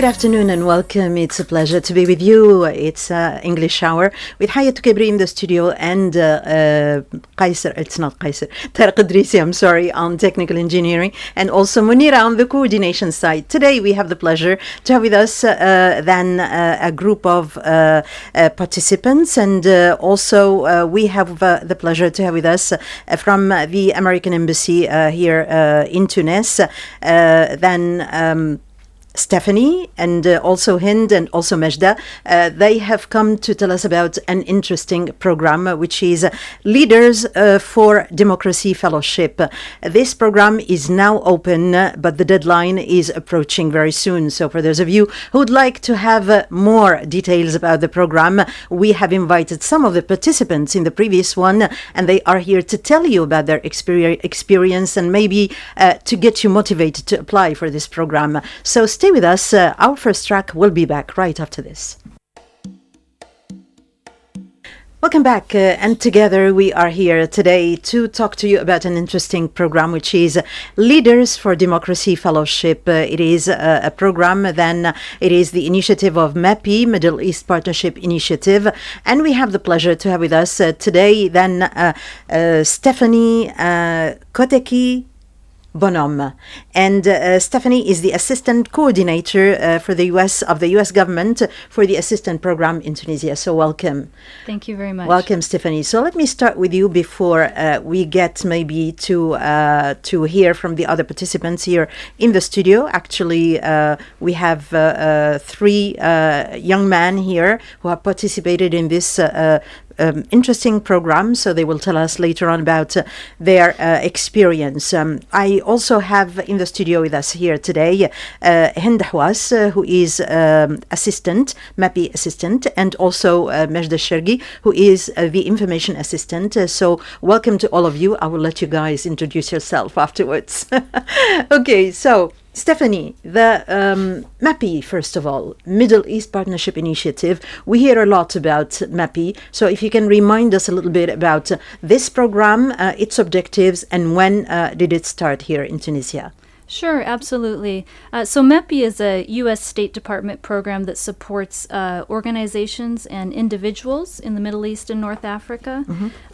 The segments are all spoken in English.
Good afternoon and welcome. It's a pleasure to be with you. It's English Hour with Hayat Kebri in the studio and Qaiser, it's not Qaiser, Tariq Idrisi, I'm sorry, on technical engineering, and also Munira on the coordination side. Today we have the pleasure to have with us a group of participants, and also we have the pleasure to have with us from the American Embassy here in Tunis, Stephanie and also Hind and also Majda. They have come to tell us about an interesting program, which is Leaders for Democracy Fellowship. This program is now open, but the deadline is approaching very soon. So for those of you who would like to have more details about the program, we have invited some of the participants in the previous one, and they are here to tell you about their experience and maybe to get you motivated to apply for this program. So stay with us. Our first track will be back right after this. Welcome back, and together we are here today to talk to you about an interesting program, which is Leaders for Democracy Fellowship. It is a program, then it is the initiative of MEPI, Middle East Partnership Initiative, and we have the pleasure to have with us today then Stephanie Koteki Bonhomme. And Stephanie is the assistant coordinator for the U.S. government for the assistant program in Tunisia. So welcome. Thank you very much. Welcome, Stephanie. So let me start with you before we get maybe to hear from the other participants here in the studio. Actually, we have three young men here who have participated in this interesting program, so they will tell us later on about their experience. I also have in the studio with us here today Hind Houas, who is assistant, MAPI assistant, and also Majda Shergi, who is the information assistant. So welcome to all of you. I will let you guys introduce yourself afterwards. Okay, so Stephanie, the MAPI, first of all, Middle East Partnership Initiative. We hear a lot about MAPI, so if you can remind us a little bit about this program, its objectives, and when did it start here in Tunisia? Sure, absolutely. So MEPI is a U.S. State Department program that supports organizations and individuals in the Middle East and North Africa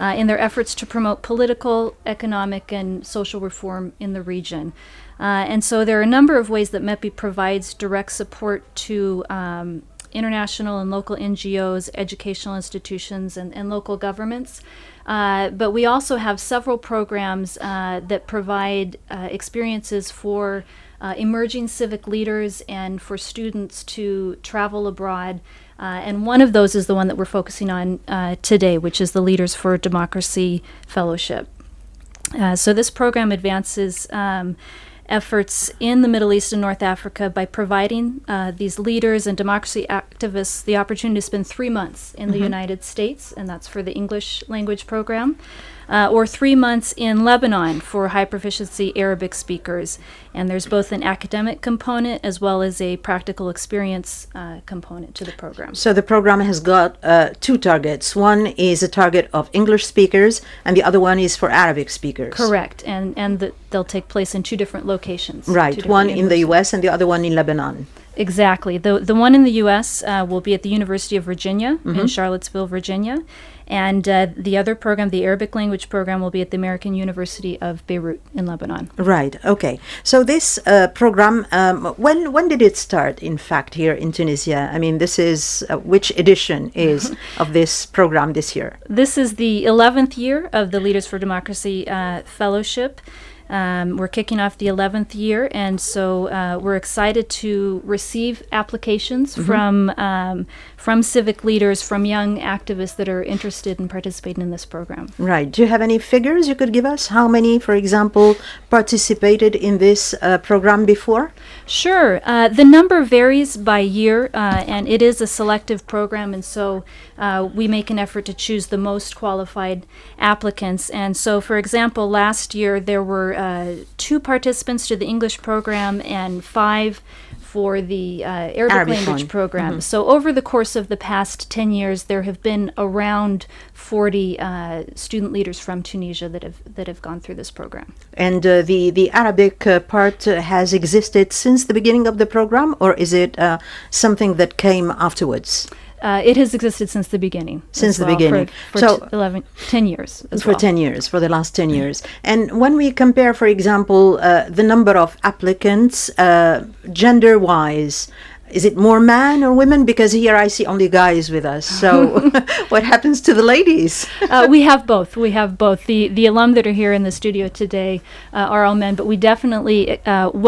in their efforts to promote political, economic, and social reform in the region. And so there are a number of ways that MEPI provides direct support to international and local NGOs, educational institutions, and local governments. But we also have several programs that provide experiences for emerging civic leaders and for students to travel abroad. And one of those is the one that we're focusing on today, which is the Leaders for Democracy Fellowship. So this program advances efforts in the Middle East and North Africa by providing these leaders and democracy activists the opportunity to spend 3 months in the United States, and that's for the English language program, or 3 months in Lebanon for high proficiency Arabic speakers. And there's both an academic component as well as a practical experience component to the program. So the program has got two targets. One is a target of English speakers, and the other one is for Arabic speakers. Correct, and they'll take place in two different locations. Right, one in the U.S. and the other one in Lebanon. Exactly. The one in the U.S. Will be at the University of Virginia in Charlottesville, Virginia. And the other program, the Arabic language program, will be at the American University of Beirut in Lebanon. Right. Okay. So this program, when did it start, in fact, here in Tunisia? I mean, this is, which edition is of this program this year? This is the 11th year of the Leaders for Democracy Fellowship. We're kicking off the 11th year, and so we're excited to receive applications from civic leaders, from young activists that are interested in participating in this program. Right. Do you have any figures you could give us? How many, for example, participated in this program before? Sure. The number varies by year, and it is a selective program, and so we make an effort to choose the most qualified applicants. And so, for example, last year there were 2 participants to the English program and 5 for the Arabic language one. program. So over the course of the past 10 years, there have been around 40 student leaders from Tunisia that have gone through this program. And the Arabic part has existed since the beginning of the program, or is it something that came afterwards? It has existed since the beginning. Since the beginning. For So 10 years as for well. 10 years, for the last 10 years. And when we compare, for example, the number of applicants, gender-wise, is it more men or women? Because here I see only guys with us. So what happens to the ladies? We have both. We have both. The alum that are here in the studio today are all men, but we definitely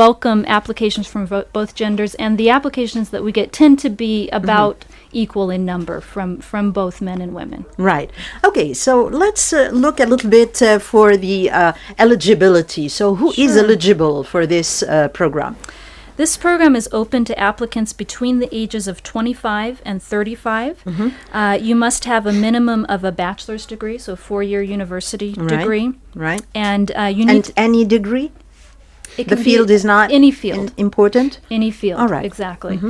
welcome applications from both genders. And the applications that we get tend to be about equal in number from both men and women. Right. Okay, so let's look a little bit for the eligibility. So who is eligible for this program? This program is open to applicants between the ages of 25 and 35. You must have a minimum of a bachelor's degree, so a 4-year university degree. Right. And you need And any degree? it The can field be is not any field. important? Any field. All right. Exactly.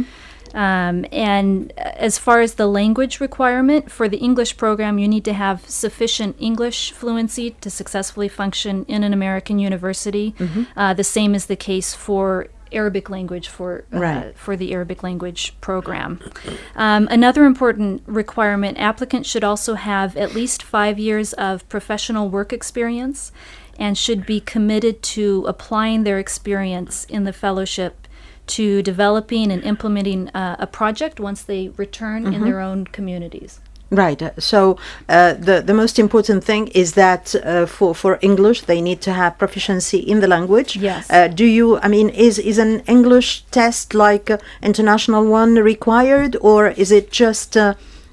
And as far as the language requirement for the English program, you need to have sufficient English fluency to successfully function in an American university. The same is the case for Arabic language for the Arabic language program. Another important requirement, applicants should also have at least 5 years of professional work experience and should be committed to applying their experience in the fellowship to developing and implementing a project once they return in their own communities. Right. So the most important thing is that for English, they need to have proficiency in the language. Yes. Is an English test like international one required, or is it just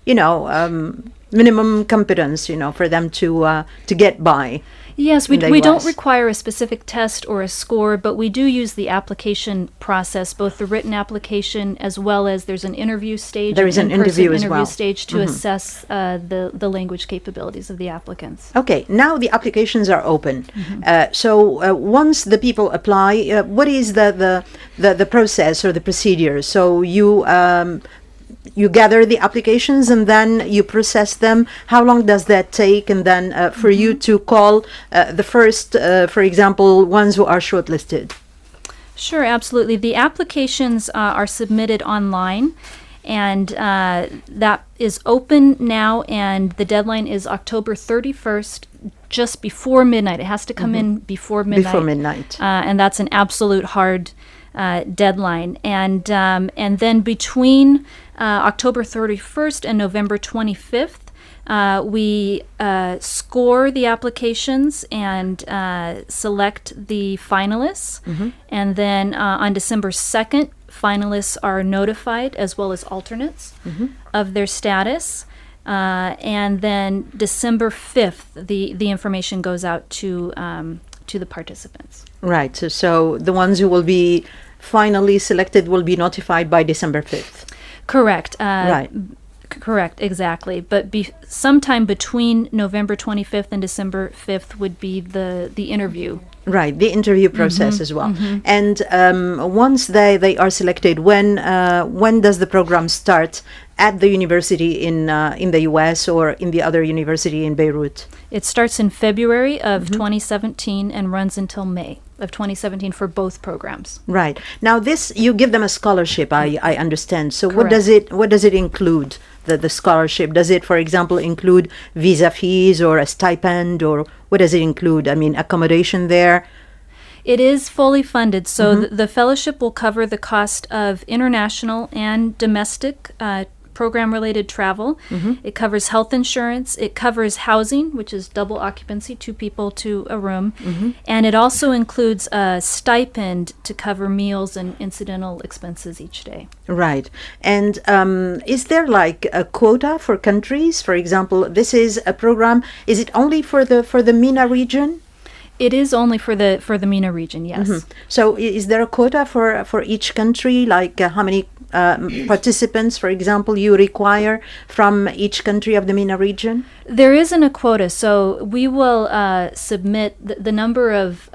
minimum competence, for them to get by? Yes, we US. don't require a specific test or a score, but we do use the application process, both the written application as well as there's an interview stage. There is an interview as well. Stage to assess the language capabilities of the applicants. Okay, now the applications are open. So once the people apply, what is the process or the procedure? So you gather the applications and then you process them. How long does that take? And then for you to call the first, for example, ones who are shortlisted? Sure, absolutely. The applications are submitted online, and that is open now, and the deadline is October 31st, just before midnight. It has to come in before midnight. Before midnight. And that's an absolute hard deadline. And then between October 31st and November 25th, we score the applications and select the finalists. And then on December 2nd, finalists are notified, as well as alternates, of their status. And then December 5th, the information goes out to the participants. Right. So the ones who will be finally selected will be notified by December 5th. Correct. Right. Correct, exactly. But sometime between November 25th and December 5th would be the interview. Right, the interview process as well. And once they are selected, when does the program start at the university in the US or in the other university in Beirut? It starts in February of 2017 and runs until May of 2017 for both programs. Right. Now this, you give them a scholarship, I understand. So Correct. what does it include, the scholarship? Does it, for example, include visa fees or a stipend, or what does it include? I mean, accommodation there? It is fully funded, so the fellowship will cover the cost of international and domestic program-related travel. It covers health insurance. It covers housing, which is double occupancy, 2 people to a room. And it also includes a stipend to cover meals and incidental expenses each day. Right. And is there like a quota for countries? For example, this is a program, is it only for the MENA region? It is only for the MENA region, yes. So is there a quota for each country, like how many participants, for example, you require from each country of the MENA region? There isn't a quota, so we will submit the number of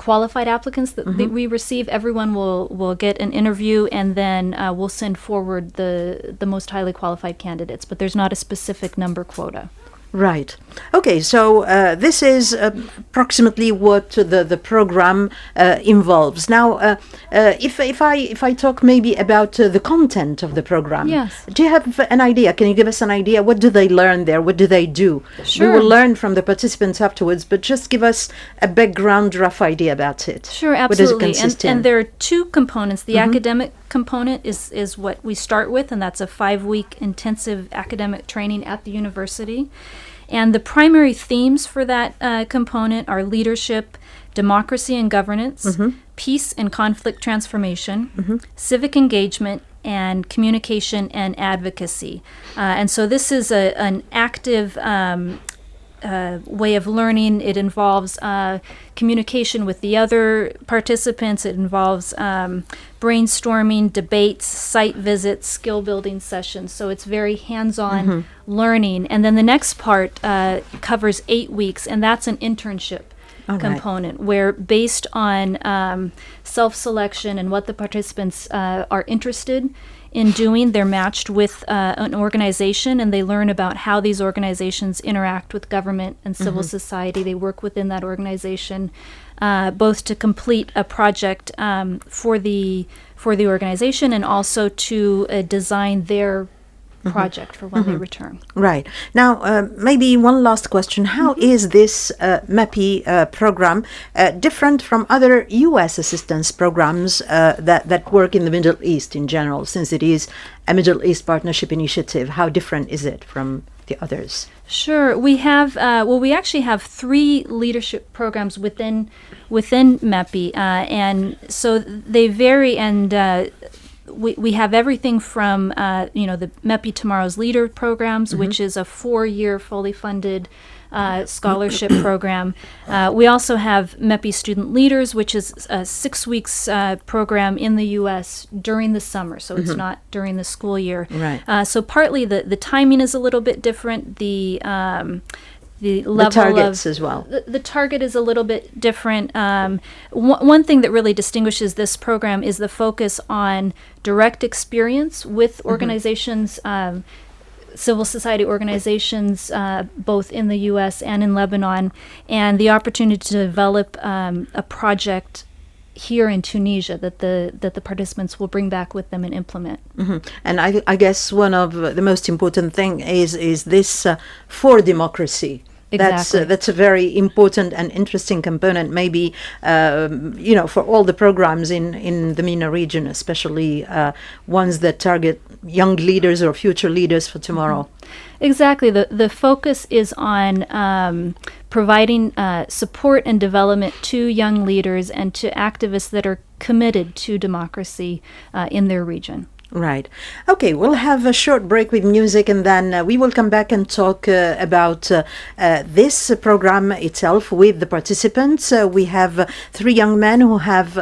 qualified applicants that we receive. Everyone will get an interview, and then we'll send forward the most highly qualified candidates. But there's not a specific number quota. Right. Okay, so this is approximately what the program involves. Now, if I talk maybe about the content of the program, yes. Do you have an idea? Can you give us an idea? What do they learn there? What do they do? Sure. We will learn from the participants afterwards, but just give us a background, rough idea about it. Sure, absolutely. What does it consist in? And there are two components. The academic component is what we start with, and that's a 5-week intensive academic training at the university. And the primary themes for that component are leadership, democracy and governance, peace and conflict transformation, civic engagement, and communication and advocacy. And so this is an active way of learning. It involves communication with the other participants. It involves brainstorming, debates, site visits, skill building sessions. So it's very hands-on learning. And then the next part covers 8 weeks, and that's an internship component, where based on self-selection and what the participants are interested in doing, they're matched with an organization, and they learn about how these organizations interact with government and civil society. They work within that organization, both to complete a project for the organization, and also to design their project for when they return. Right. Now, maybe one last question. How is this MEPI program different from other U.S. assistance programs that work in the Middle East in general, since it is a Middle East Partnership Initiative? How different is it from the others? Sure. We have, we actually have 3 leadership programs within MEPI, and so they vary, and we have everything from, the MEPI Tomorrow's Leader programs, which is a 4-year fully funded scholarship program. We also have MEPI Student Leaders, which is a 6 weeks program in the U.S. during the summer, so it's not during the school year. Right. So partly the timing is a little bit different. The level targets of as well. The target is a little bit different. One thing that really distinguishes this program is the focus on direct experience with organizations, civil society organizations, both in the U.S. and in Lebanon, and the opportunity to develop a project here in Tunisia that the participants will bring back with them and implement. And I guess one of the most important thing is this for democracy. Exactly. That's a very important and interesting component, maybe, for all the programs in the MENA region, especially ones that target young leaders or future leaders for tomorrow. Exactly. The focus is on providing support and development to young leaders and to activists that are committed to democracy in their region. Right. Okay, we'll have a short break with music, and then we will come back and talk about this program itself with the participants. We have 3 young men who have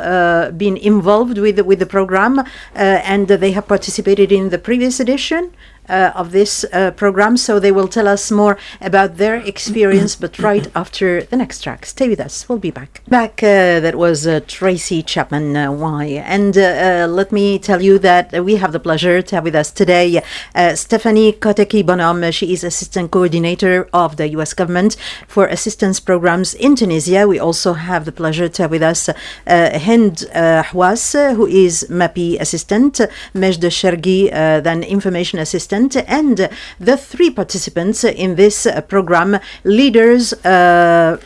been involved with the program, and they have participated in the previous edition of this program, so they will tell us more about their experience, but right after the next track. Stay with us, we'll be back. That was Tracy Chapman, Why? And let me tell you that we have the pleasure to have with us today Stephanie Koteki-Bonhomme. She is Assistant Coordinator of the U.S. Government for Assistance Programs in Tunisia. We also have the pleasure to have with us Hind Hwas, who is MEPI Assistant, Majd Shergi, then Information Assistant, and the 3 participants in this program, Leaders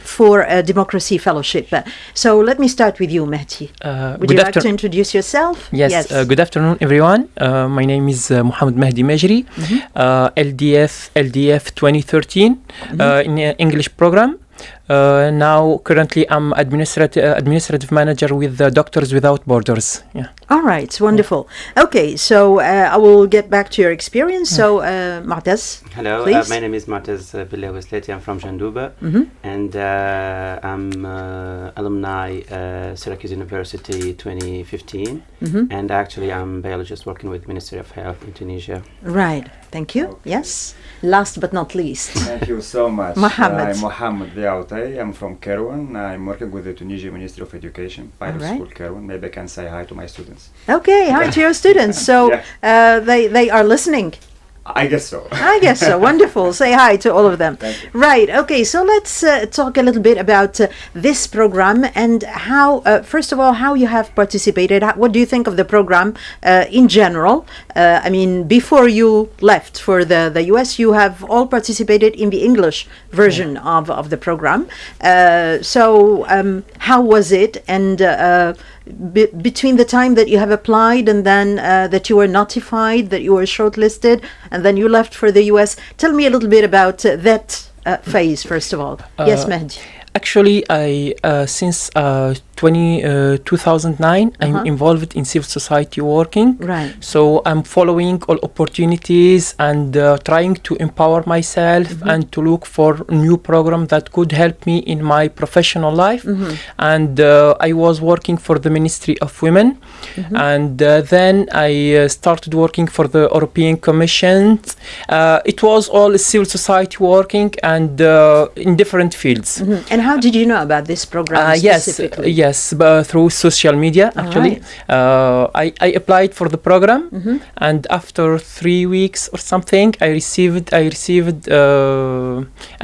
for Democracy Fellowship. So let me start with you, Mehdi. Would you like to introduce yourself? Yes. Good afternoon, everyone. My name is Mohammed Mehdi Majri, LDF 2013 in English program. Now, currently, I'm administrative manager with Doctors Without Borders. Yeah. All right, wonderful. Okay, so I will get back to your experience. So, Martez, hello, please. My name is Martez Billawisleti. I'm from Janduba, and I'm alumni Syracuse University 2015, and actually I'm biologist working with Ministry of Health in Tunisia. Right, thank you. Yes. last but not least. Thank you so much. Mohammed. I'm Mohammed Diaoutai. I'm from Kairouan. I'm working with the Tunisian Ministry of Education, Pilot right. School Kairouan. Maybe I can say hi to my students. Okay, hi to your students. So they are listening. I guess so. I guess so. Wonderful. Say hi to all of them. Thank you. Right. Okay. So let's talk a little bit about this program and how, first of all, how you have participated. What do you think of the program in general? I mean, before you left for the US, you have all participated in the English version of the program. So how was it? And between the time that you have applied and then that you were notified that you were shortlisted and then you left for the US, tell me a little bit about that phase, first of all. Yes, Mehdi. Actually, I since 2009, I'm involved in civil society working. Right. So I'm following all opportunities and trying to empower myself and to look for new program that could help me in my professional life. And I was working for the Ministry of Women, and then I started working for the European Commission. It was all civil society working and in different fields. And how did you know about this program specifically? Yes, through social media, actually. I applied for the program, and after 3 weeks or something, I received an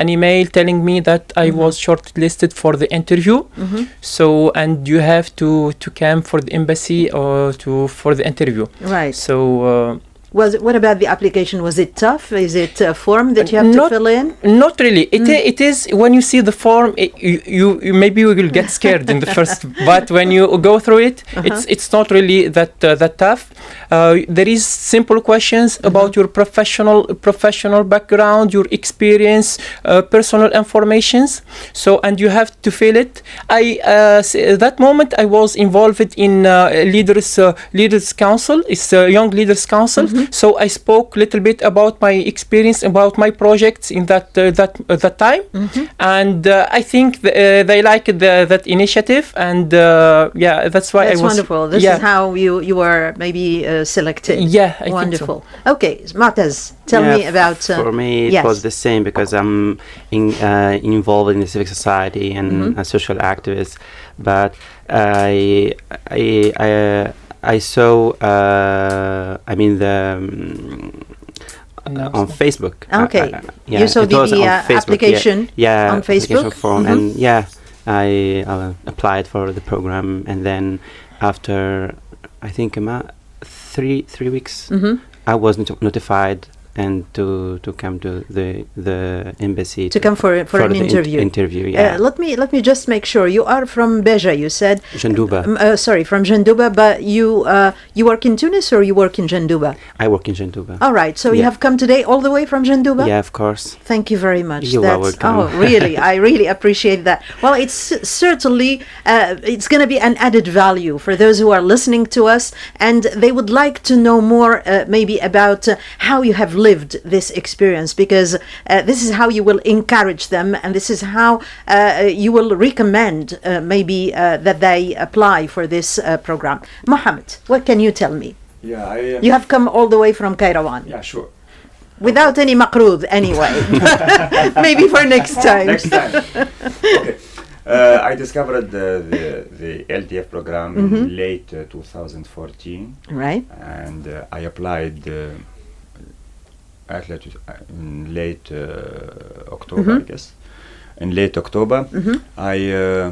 email telling me that I was shortlisted for the interview. So, and you have to come for the embassy or for the interview. Right. So. What about the application? Was it tough? Is it a form that you have to fill in? Not really. It is when you see the form, you maybe you will get scared in the first, but when you go through it, it's not really that tough. There is simple questions about your professional background, your experience, personal informations. So, and you have to fill it. That moment I was involved in leaders council. It's a young leaders council. So I spoke a little bit about my experience, about my projects in that time, and I think they liked that initiative, and that's why That's I was wonderful. This is how you were maybe selected. Yeah, I wonderful. think so. Okay, Mataz, tell me about. For me, it was the same because I'm involved in the civic society and a social activist, but I saw, on Facebook. Okay. Yeah, you saw the application on Facebook? Application form, and I applied for the program, and then after, I think, 3 weeks, I was notified and to come to the embassy to come for an interview. Let me just make sure. You are from Beja, you said. Jandouba. Sorry, from Jandouba, but you work in Tunis or you work in Jandouba? I work in Jandouba. All right, so you have come today all the way from Jandouba? Yeah, of course. Thank you very much. You're welcome. Oh, really? I really appreciate that. Well, it's certainly it's going to be an added value for those who are listening to us, and they would like to know more maybe about how you have lived this experience, because this is how you will encourage them, and this is how you will recommend maybe that they apply for this program. Mohammed, what can you tell me? Yeah, you have come all the way from Kairouan. Yeah, sure. Without any maqrood, anyway. Maybe for next time. Next time. Okay. I discovered the LTF program in late 2014. Right. And I applied in late October, I guess. In late October, I,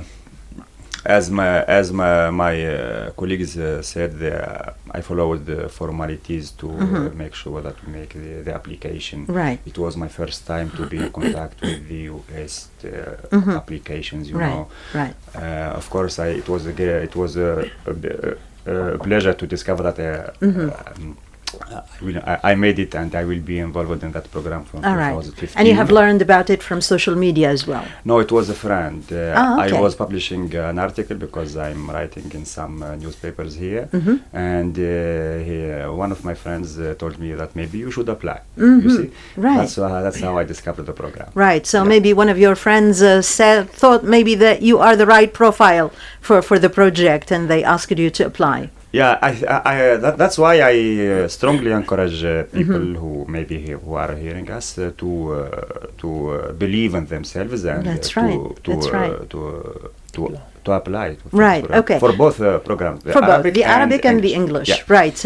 as my colleagues said, I followed the formalities to make sure that we make the application. Right. It was my first time to be in contact with the US applications, you know. Right. Of course, it was a pleasure to discover that. I made it, and I will be involved in that program from 2015. And you have learned about it from social media as well? No, it was a friend. Okay. I was publishing an article because I'm writing in some newspapers here, and one of my friends told me that maybe you should apply. You see, right? That's how I discovered the program. Right. So maybe one of your friends thought maybe that you are the right profile for the project, and they asked you to apply. Yeah, that's why I strongly encourage people who maybe who are hearing us to believe in themselves and to apply it for both programs. For both the Arabic and the English. Yeah. Right.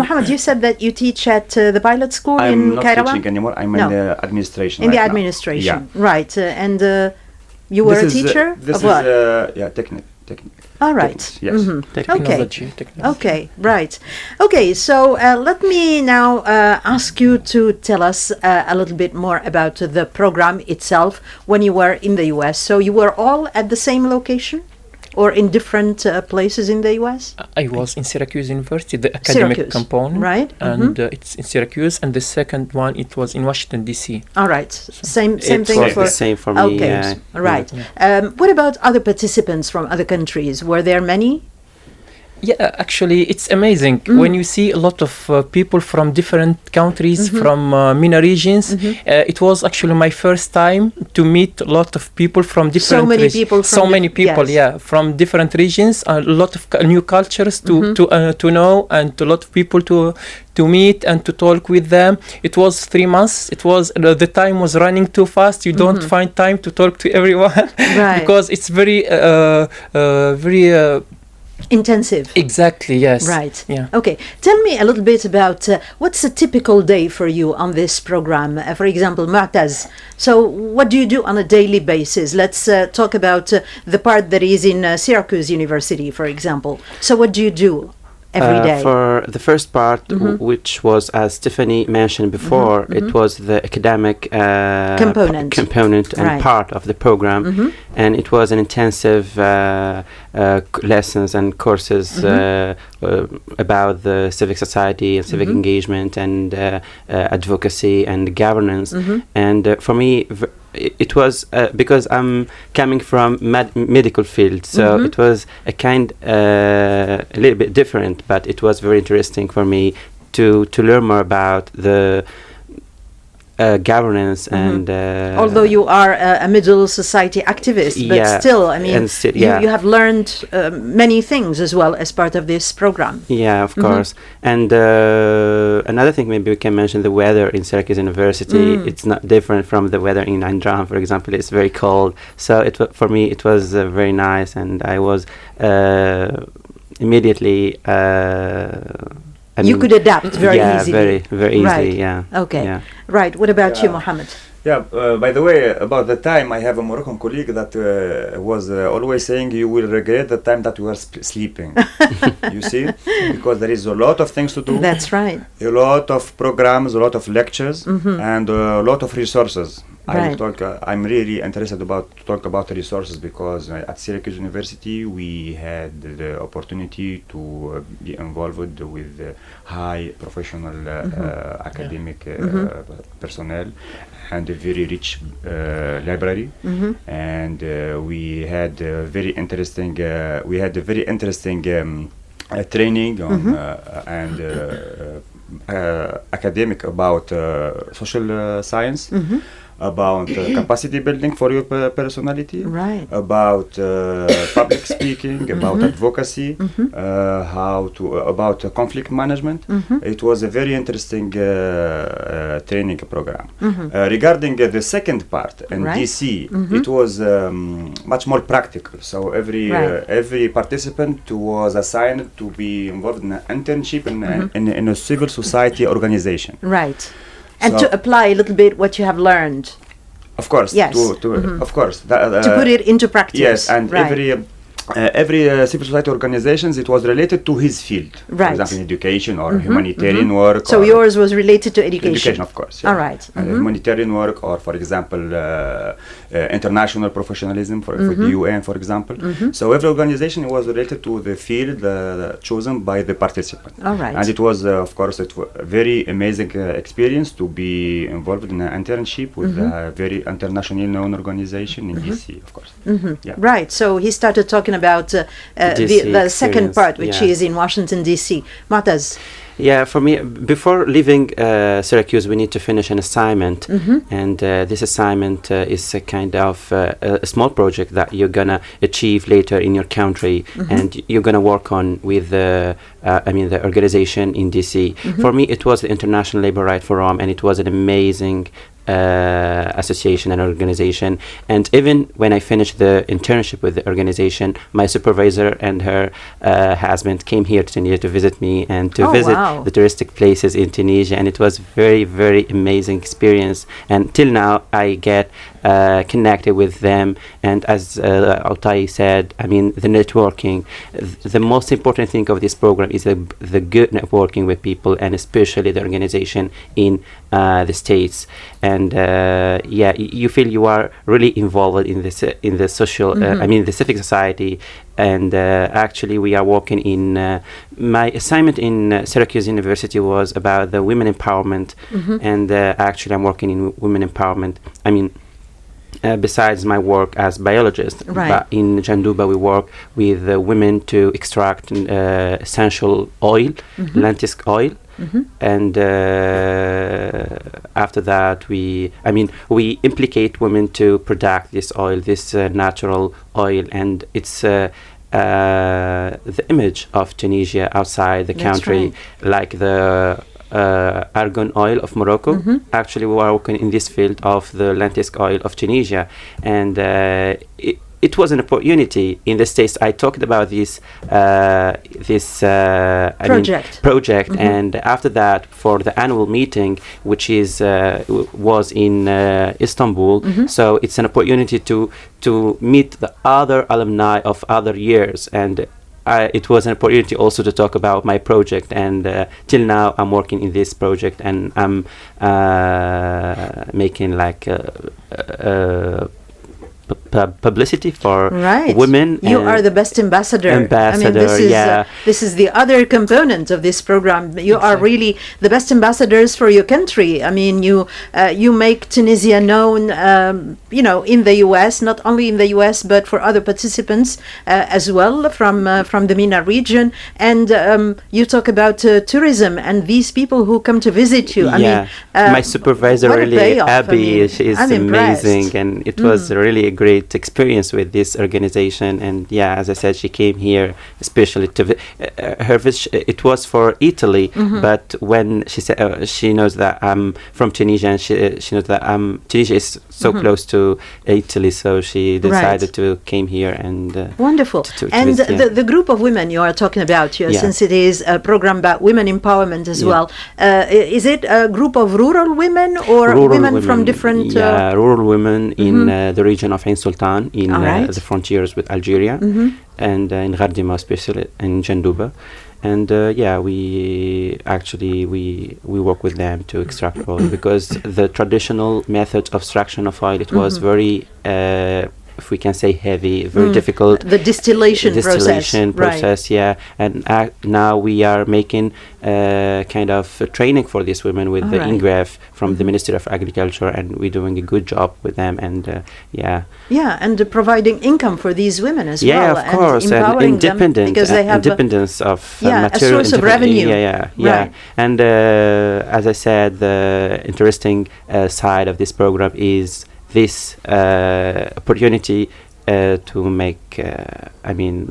Mohammed, you said that you teach at the pilot school in not Kairouan? teaching anymore. I'm in the administration. In the right administration. Yeah. Right. And you were a teacher this of what? Technique. All right. Yes. Technology. Okay, right. Okay, so let me now ask you to tell us a little bit more about the program itself when you were in the U.S. So you were all at the same location or in different places in the U.S.? I was in Syracuse University, the academic component. Right. And it's in Syracuse. And the second one, it was in Washington, D.C. All right. Same it thing was for... the same for me. Okay, right. What about other participants from other countries? Were there many? Yeah, actually, it's amazing when you see a lot of people from different countries, from MENA regions. It was actually my first time to meet a lot of people from different people from different regions. A lot of new cultures to know, and a lot of people to meet and to talk with them. It was 3 months. It was the time was running too fast. You don't find time to talk to everyone because it's very intensive. Exactly, yes. Right. Yeah. Okay. Tell me a little bit about what's a typical day for you on this program. For example, Mu'taz. So what do you do on a daily basis? Let's talk about the part that is in Syracuse University, for example. So what do you do every day? For the first part, which was, as Stephanie mentioned before, it was the academic component and part of the program. And it was an intensive lessons and courses about the civic society and civic engagement and advocacy and governance. And for me, it was because I'm coming from medical field, so it was a little bit different, but it was very interesting for me to learn more about the governance and although you are a middle society activist, but still, I mean, you have learned many things as well as part of this program. Yeah, of course. And another thing, maybe we can mention the weather in Syracuse University. It's not different from the weather in Andran, for example. It's very cold. So for me, it was very nice, and I was immediately you could adapt very easily. very easily, yeah. Okay, yeah. Right. What about you, Mohammed? Yeah, by the way, about the time, I have a Moroccan colleague that was always saying you will regret the time that you are sleeping. You see? Because there is a lot of things to do. That's right. A lot of programs, a lot of lectures, and a lot of resources. Right. I'm really interested to talk about the resources because at Syracuse University we had the opportunity to be involved with high professional academic personnel and a very rich library, and we had very interesting training on and academic about social science. About capacity building for your personality, about public speaking, about advocacy, about conflict management. It was a very interesting training program. Regarding the second part in DC, it was much more practical. So every participant was assigned to be involved in an internship in a civil society organization. Right. And to apply a little bit what you have learned. Of course. Yes. Of course. To put it into practice. Yes, and every civil society organizations, it was related to his field. Right. For example, education or humanitarian work. So yours was related to education. Education, of course. Yeah. All right. Humanitarian work, or for example, international professionalism for the UN, for example. So every organization was related to the field chosen by the participant. All right. And it was, of course, a very amazing experience to be involved in an internship with a very internationally known organization in DC, of course. Yeah. Right. So he started talking about the second part, which is in Washington, D.C. Mu'taz. Yeah, for me, before leaving Syracuse, we need to finish an assignment, and this assignment is a kind of a small project that you're gonna achieve later in your country, and you're gonna work on with the organization in DC. For me, it was the International Labor Right Forum, and it was an amazing association and organization. And even when I finished the internship with the organization, my supervisor and her husband came here to Tunisia to visit me and to visit the touristic places in Tunisia, and it was very, very amazing experience. And till now I get connected with them, and as Altai said, I mean, the networking, the most important thing of this program is the good networking with people, and especially the organization in the States. And you feel you are really involved in this in the social the civic society. And actually we are working in my assignment in Syracuse University was about the women empowerment, and actually I'm working in women empowerment. I mean, besides my work as biologist, but in Janduba we work with women to extract essential oil, lentisk oil. And after that we implicate women to produce this oil, this natural oil, and it's the image of Tunisia outside the country, like the argan oil of Morocco. Actually we are working in this field of the lentisk oil of Tunisia, and it was an opportunity in the States. I talked about this project, and after that, for the annual meeting, which was in Istanbul, so it's an opportunity to meet the other alumni of other years, and it was an opportunity also to talk about my project. And till now I'm working in this project, and I'm making like publicity for women. You are the best ambassador. I mean, this is the other component of this program. You are really the best ambassadors for your country. I mean, you make Tunisia known, in the U.S., not only in the U.S. but for other participants as well from the MENA region. And you talk about tourism and these people who come to visit you. I mean, my supervisor really, Abby, she is amazing, and it was really a great experience with this organization. And as I said, she came here especially to her visit. It was for Italy, but when she said she knows that I'm from Tunisia, and she knows that Tunisia is so close to Italy, so she decided to came here. And wonderful. To visit, the group of women you are talking about here, since it is a program about women empowerment as well, is it a group of rural women or women from different rural women in the region of Ain Sultan, in the frontiers with Algeria, and in Ghardima, especially in Janduba. And we work with them to extract oil, because the traditional method of extraction of oil, it was very if we can say heavy, very difficult. The distillation process. And now we are making kind of training for these women with the INGREF from the Ministry of Agriculture, and we're doing a good job with them. And and providing income for these women as well. Yeah, of course, and independent, because they have independence of material, a source of revenue. And as I said, the interesting side of this program is this opportunity to make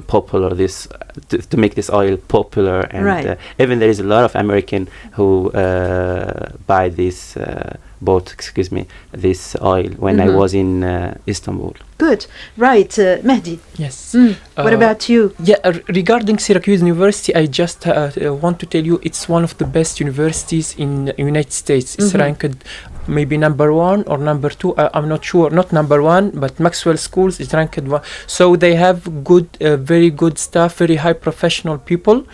popular this to make this oil popular, and even there is a lot of American who buy this this oil when I was in Istanbul. Good. Right, Mehdi. Yes. What about you? Regarding Syracuse University, I just want to tell you it's one of the best universities in the United States. It's ranked maybe number 1 or number 2. I'm not sure. Not number 1, but Maxwell Schools is ranked 1. So they have good, very good staff, very high professional people,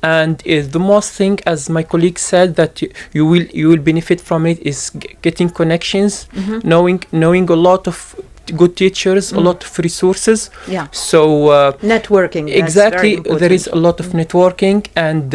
and the most thing, as my colleague said, that you will benefit from it is getting connections, knowing a lot of good teachers, a lot of resources. Yeah. So networking. Exactly, there is a lot of networking, and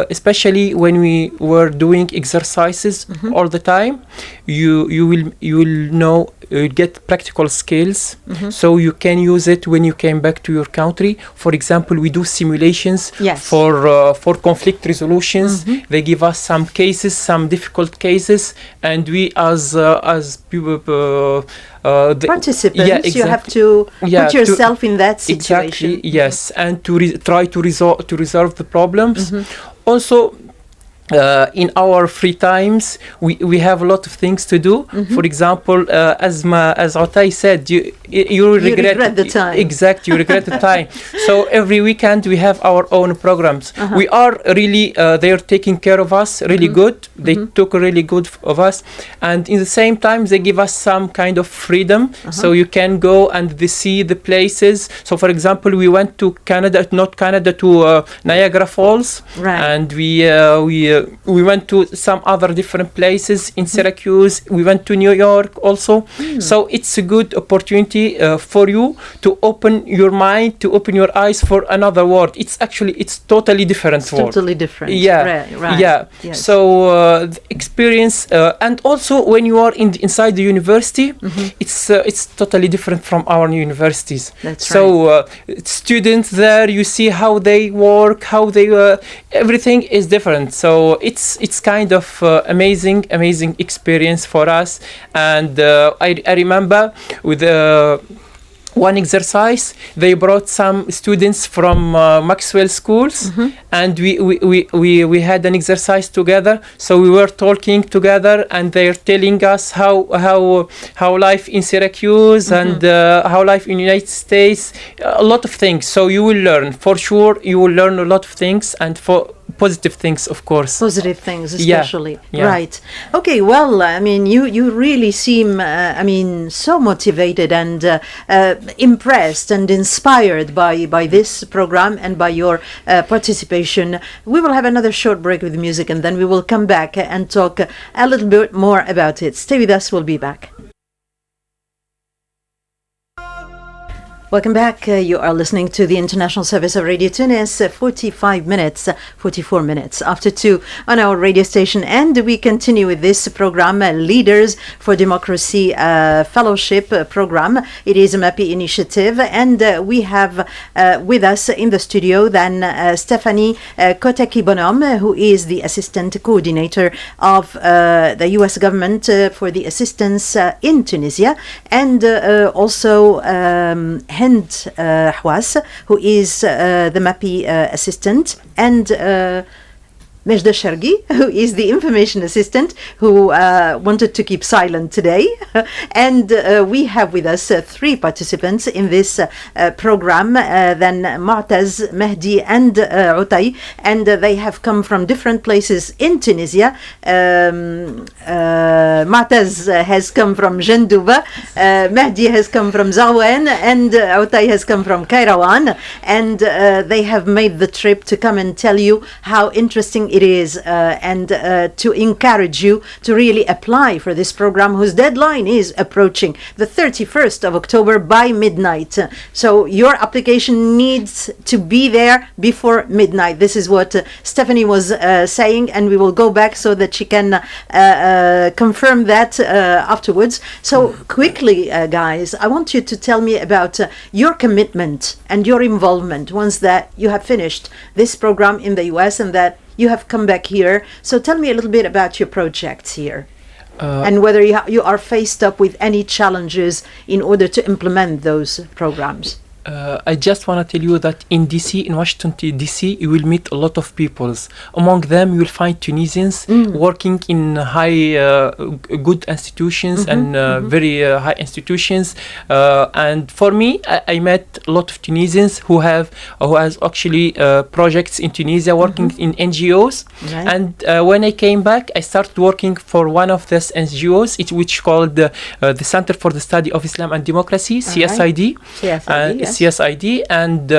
especially when we were doing exercises all the time, you will know, you get practical skills, so you can use it when you came back to your country. For example, we do simulations for conflict resolutions. They give us some cases, some difficult cases, and we as people, participants, yeah, exactly. You have to put yourself in that situation. Exactly, yes, and to try to resolve the problems. Also, in our free times, we have a lot of things to do. For example, as Otay said, you regret the time. Exactly, you regret the time. So every weekend we have our own programs. We are really, they are taking care of us really good. They took really good of us, and in the same time they give us some kind of freedom. So you can go and see the places. So for example, we went to to Niagara Falls, and we went to some other different places in Syracuse. We went to New York also. So it's a good opportunity for you to open your mind, to open your eyes for another world. It's totally different world. Totally different. Yeah, right. Yeah. Yes. So the experience, and also when you are inside the university, it's totally different from our universities. That's so students there, you see how they work, how they everything is different. So it's kind of amazing experience for us. And I remember with one exercise, they brought some students from Maxwell schools, and we had an exercise together. So we were talking together, and they're telling us how life in Syracuse and how life in United States, a lot of things. So you will learn, for sure, you will learn a lot of things, and for positive things, of course. Positive things, especially. Yeah. Right. Okay, well, I mean, you really seem, so motivated and impressed and inspired by this program and by your participation. We will have another short break with music, and then we will come back and talk a little bit more about it. Stay with us, we'll be back. Welcome back. You are listening to the International Service of Radio Tunis, 44 minutes after 2 on our radio station. And we continue with this program, Leaders for Democracy Fellowship Program. It is a MAPI initiative. And we have with us in the studio then Stephanie Kotaki-Bonhomme, who is the Assistant Coordinator of the U.S. government for the assistance in Tunisia. And also Hind Hwas, who is the MAPI assistant, and Mejda Shargi, who is the information assistant, who wanted to keep silent today. And we have with us 3 participants in this program, then Mu'taz, Mehdi, and Utay, and they have come from different places in Tunisia. Mu'taz has come from Jendouba, Mehdi has come from Zawen, and Utay has come from Kairawan, and they have made the trip to come and tell you how interesting it is, and to encourage you to really apply for this program, whose deadline is approaching the 31st of October by midnight. So your application needs to be there before midnight. This is what Stephanie was saying, and we will go back so that she can confirm that afterwards. So quickly, guys, I want you to tell me about your commitment and your involvement once that you have finished this program in the US and that you have come back here. So tell me a little bit about your projects here, and whether you are faced up with any challenges in order to implement those programs. I just want to tell you that in DC, in Washington DC, you will meet a lot of peoples. Among them, you will find Tunisians working in good institutions and very high institutions. And for me, I met a lot of Tunisians who has actually projects in Tunisia, working in NGOs. Right. And when I came back, I started working for one of these NGOs, which called the Center for the Study of Islam and Democracy, CSID. CSID, CSID, and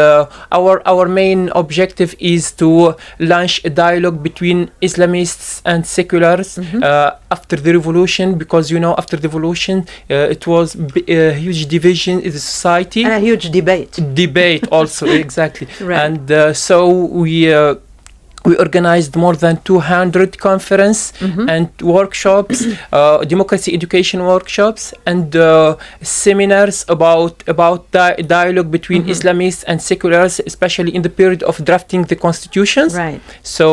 our main objective is to launch a dialogue between Islamists and seculars after the revolution, because after the revolution it was a huge division in the society and a huge debate also. Exactly. Right. And so we organized more than 200 conferences and workshops, democracy education workshops, and seminars about dialogue between Islamists and seculars, especially in the period of drafting the constitutions. Right. So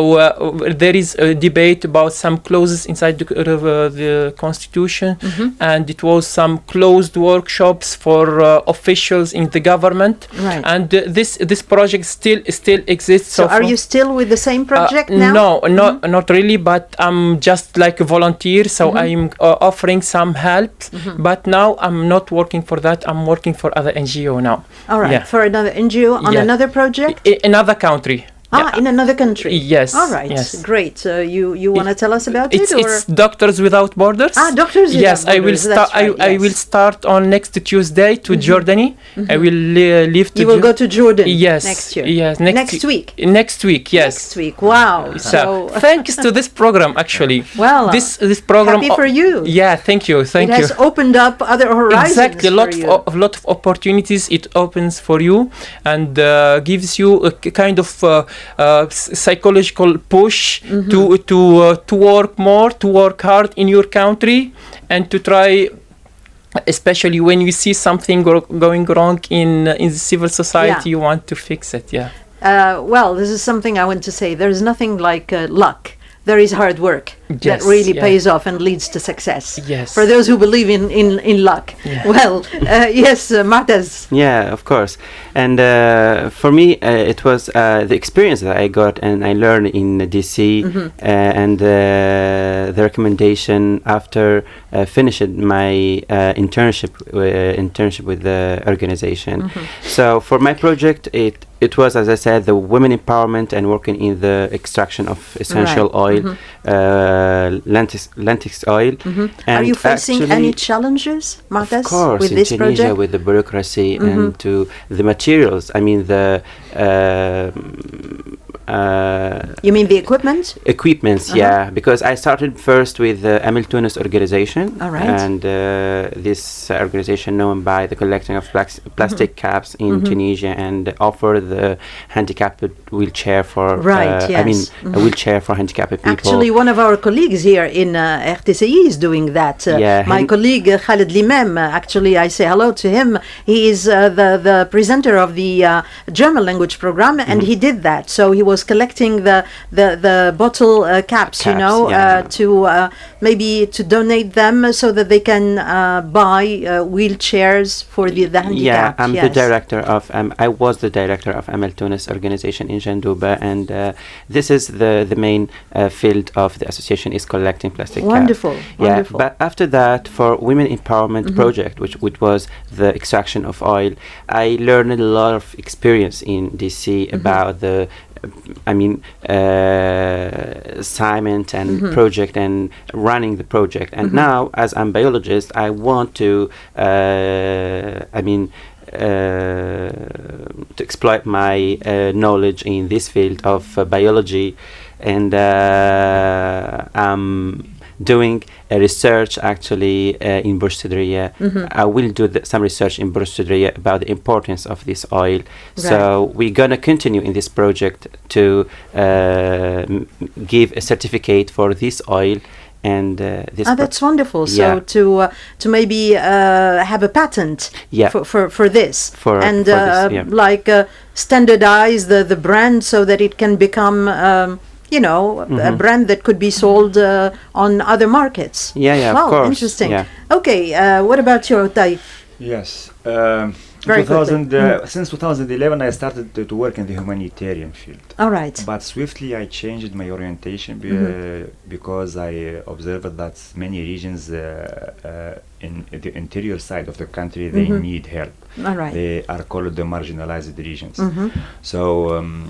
there is a debate about some clauses inside the constitution, and it was some closed workshops for officials in the government. Right. And this project still exists. So are you still with the same project now? No, not really, but I'm just like a volunteer, so I'm offering some help, but now I'm not working for that. I'm working for other NGO now. All right, Yeah. for another NGO on Yeah. another project? Another country. In another country. Yes. All right. Yes. Great. You want to tell us about it? It's Doctors Without Borders. Doctors Without Yes, I will Borders, start. that's right, I will yes. start on next Tuesday to Jordan. I will leave to. You will go to Jordan Yes. next year. Yes. Next week. Next week. Yes. Next week. Wow. So thanks to this program, actually. Well, this program. happy for you. Yeah. Thank you. Thank it you. has opened up other horizons. Exactly, a lot for you. of lot of opportunities it opens for you, and gives you a kind of psychological push to work more, to work hard in your country, and to try, especially when you see something going wrong in the civil society, you want to fix it. Yeah. Well, this is something I want to say. There's nothing like luck. There is hard work that Yes, really yeah. pays off and leads to success. Yes. For those who believe in luck. Yeah. Well, yes, Martez. Yeah, of course. And for me, it was the experience that I got and I learned in DC, and the recommendation after finishing my internship with the organization. So for my project, it was, as I said, the women empowerment and working in the extraction of essential oil, lentil oil. And Are you facing actually, any challenges, Martez, of course, with in this Tunisia, project? with the bureaucracy and to the materials. I mean, the You mean the equipment? equipments, yeah, because I started first with the Amel Tunis organization. All right. And this organization known by the collecting of plastic caps in Tunisia and offer the handicapped wheelchair for Right, I mean, yes. a wheelchair for handicapped people. Actually, one of our colleagues here in RTCI is doing that. Yeah, my him- colleague Khaled Limem, actually, I say hello to him. He is the presenter of the German language program, and he did that. So he was collecting the bottle caps, you Caps, know, yeah. to maybe to donate them so that they can buy wheelchairs for the handicapped. Yeah, I'm yes. the director of. I was the director of Amel Tunis organization in Jandouba, and this is the main field of the association is collecting plastic caps. Wonderful, Yeah, wonderful. but after that, for women empowerment project, which was the extraction of oil, I learned a lot of experience in DC about the. Assignment and project and running the project. And now, as I'm biologist, I want to, to exploit my knowledge in this field of biology, and I'm doing a research actually in Burj Sidriya. I will do some research in Burj Sidriya about the importance of this oil. So we're gonna continue in this project to give a certificate for this oil. And this that's wonderful. Yeah. So to maybe have a patent Yeah. for this For this, yeah. like standardize the brand so that it can become a brand that could be sold on other markets. Yeah, Wow, of course. interesting. Yeah. Okay, what about your Tay? Yes. Very quickly. Since 2011, I started to work in the humanitarian field. All right. But swiftly, I changed my orientation because I observed that many regions in the interior side of the country, they need help. All right. They are called the marginalized regions. So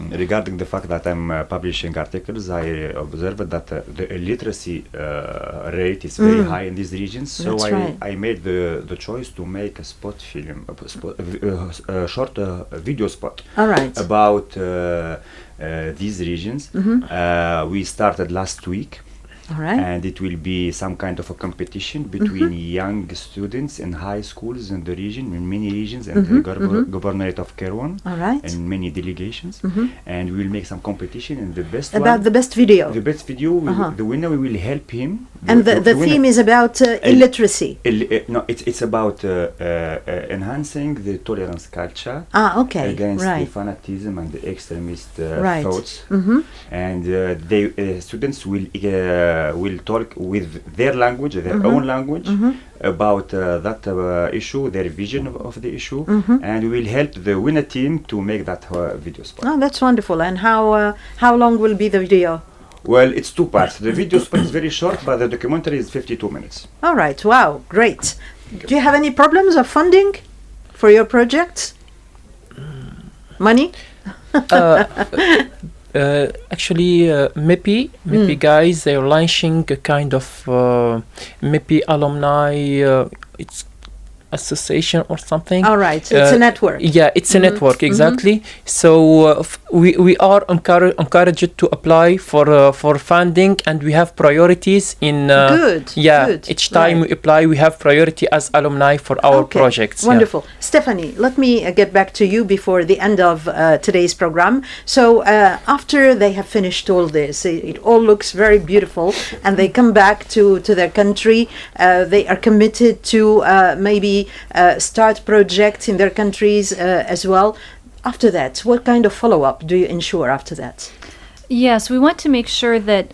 regarding the fact that I'm publishing articles, I observed that the illiteracy rate is very high in these regions. So That's right. I made the choice to make a short video spot All right. about these regions. We started last week. All right. And it will be some kind of a competition between young students in high schools in the region, in many regions, and the governorate of Kairouan, All right. and many delegations. And we will make some competition, and the best About one, the best video. the best video, the winner, we will help him. And the theme is about illiteracy. No, it's about enhancing the tolerance culture Okay. against the Right. fanatism and the extremist Right. thoughts. And students will talk with their language, their own language, about that issue, their vision of the issue, and we will help the winner team to make that video spot. Oh, that's wonderful. And how long will be the video? Well, it's two parts. The video spot is very short, but the documentary is 52 minutes. All right. Wow. Great. Do you have any problems of funding for your projects? Money? Actually, MEPI guys, they're launching a kind of MEPI alumni. It's association or something. All right. So it's a network. Yeah, it's a network, exactly. So we are encouraged to apply for funding, and we have priorities in. Good. Yeah, Good. each time Right. we apply, we have priority as alumni for our Okay, projects. Wonderful. Stephanie, let me get back to you before the end of today's program. So after they have finished all this, it all looks very beautiful, and they come back to their country. They are committed to maybe start projects in their countries as well. After that, what kind of follow-up do you ensure after that? Yes, we want to make sure that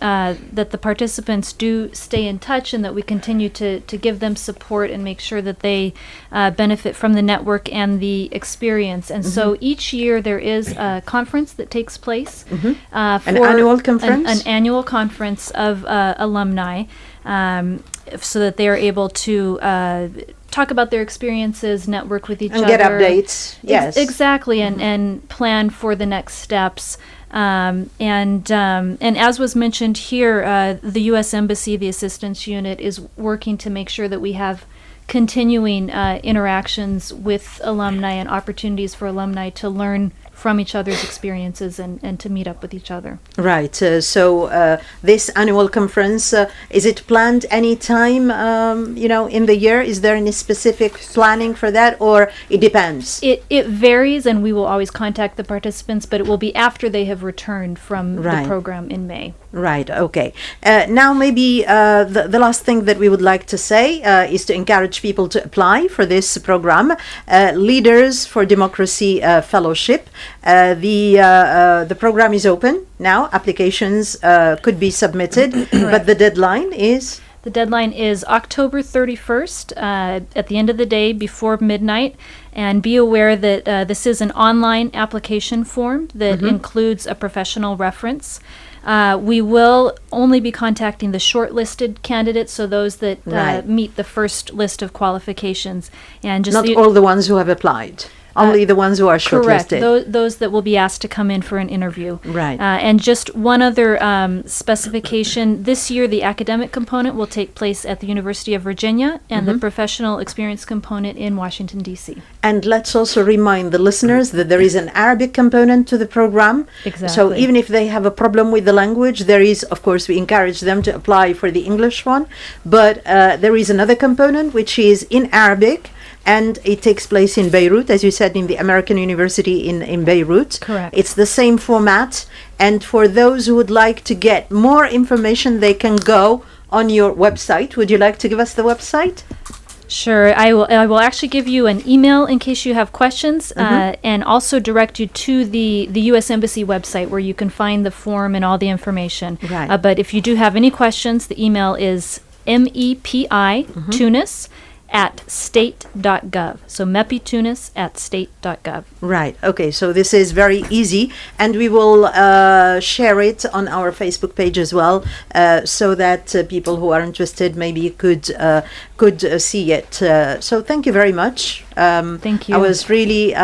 that the participants do stay in touch, and that we continue to give them support and make sure that they benefit from the network and the experience. And so each year there is a conference that takes place. An annual conference? An annual conference of alumni, so that they are able to talk about their experiences, network with each And other. get updates. Yes. Exactly, and plan for the next steps. And as was mentioned here, the U.S. Embassy, the Assistance Unit, is working to make sure that we have continuing interactions with alumni and opportunities for alumni to learn from each other's experiences and to meet up with each other. Right. So this annual conference, is it planned any time, in the year? Is there any specific planning for that, or it depends? It varies, and we will always contact the participants, but it will be after they have returned from Right. the program in May. Right. Okay. Now, maybe the last thing that we would like to say is to encourage people to apply for this program, Leaders for Democracy Fellowship. The program is open now. Applications could be submitted, but the deadline is. The deadline is October 31st at the end of the day before midnight. And be aware that this is an online application form that includes a professional reference. We will only be contacting the shortlisted candidates, so those that Right. meet the first list of qualifications. And just Not all the ones who have applied. Only the ones who are correct. shortlisted. Those that will be asked to come in for an interview. Right. And just one other specification. This year, the academic component will take place at the University of Virginia, and the professional experience component in Washington, D.C. And let's also remind the listeners that there is an Arabic component to the program. So Exactly. even if they have a problem with the language, there is, of course, we encourage them to apply for the English one. But there is another component which is in Arabic, and it takes place in Beirut, as you said, in the American University in Beirut. Correct. It's the same format. And for those who would like to get more information, they can go on your website. Would you like to give us the website? Sure. I will actually give you an email in case you have questions, and also direct you to the U.S. Embassy website where you can find the form and all the information. Right. But if you do have any questions, the email is MEPI Tunis at state.gov. So MEPI Tunis at state.gov. Right. Okay. So this is very easy, and we will share it on our Facebook page as well, so that people who are interested maybe could see it. So thank you very much. Thank you. I was really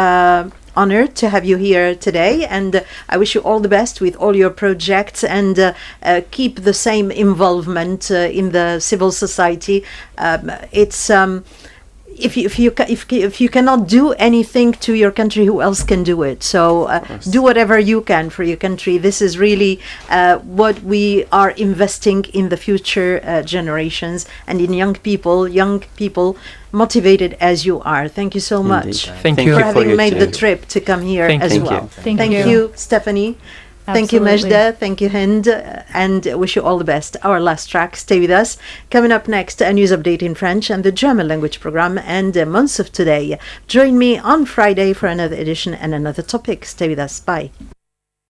honored to have you here today, and I wish you all the best with all your projects, and keep the same involvement in the civil society. It's if you cannot do anything to your country, who else can do it? So do whatever you can for your country. This is really what we are investing in the future generations and in young people motivated as you are. Thank you so much. Thank you for for having your made the time. trip to come here Thank as you. well. Thank Thank you. you, Stephanie. Thank you, Absolutely. Majda. Thank you, Hind. And wish you all the best. Our last track, stay with us. Coming up next, a news update in French and the German language program and months of today. Join me on Friday for another edition and another topic. Stay with us. Bye.